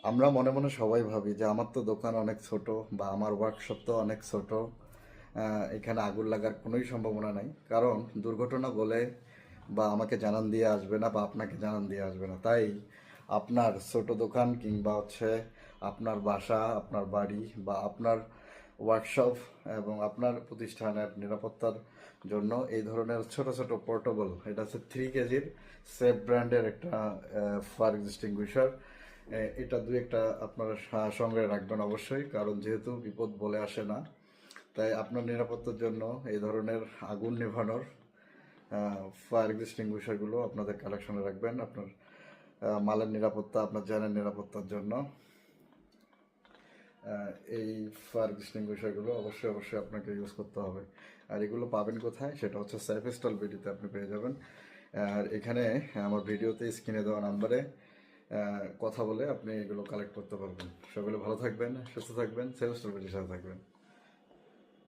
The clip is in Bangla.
আমরা মনে মনে সবাই ভাবি যে আমার তো দোকান অনেক ছোট বা আমার ওয়ার্কশপ তো অনেক ছোট, এখানে আগুন লাগার কোনোই সম্ভাবনা নাই। কারণ দুর্ঘটনা বলে বা আমাকে জানান দিয়ে আসবে না বা আপনাকে জানান দিয়ে আসবে না। তাই আপনার ছোট দোকান কিংবা আপনার বাসা, আপনার বাড়ি বা আপনার ওয়ার্কশপ এবং আপনার প্রতিষ্ঠানের নিরাপত্তার জন্য এই ধরনের ছোট ছোট পোর্টেবল, এটা হচ্ছে 3 কেজির সেফ ব্র্যান্ডের একটা ফায়ার এক্সটিংগুইশার। এটা দুই একটা আপনারা সঙ্গে রাখবেন অবশ্যই, কারণ যেহেতু বিপদ বলে আসে না, তাই আপনার নিরাপত্তার জন্য এই ধরনের আগুন নেভানোর ফায়ার এক্সটিংগুইশারগুলো আপনাদের কালেকশনে রাখবেন আপনার মালের নিরাপত্তা, আপনার জানের নিরাপত্তার জন্য। এই ফায়ার এক্সটিংগুইশারগুলো অবশ্যই অবশ্যই আপনাকে ইউজ করতে হবে। আর এগুলো পাবেন কোথায়? সেটা হচ্ছে সেফ স্টল বিডিতে আপনি পেয়ে যাবেন। আর এখানে আমার ভিডিওতে স্ক্রিনে দেওয়া নাম্বারে কথা বলে আপনি এগুলো কালেক্ট করতে পারবেন। সকলে ভালো থাকবেন, সুস্থ থাকবেন, সেফ স্টল বিডির সাথে থাকবেন।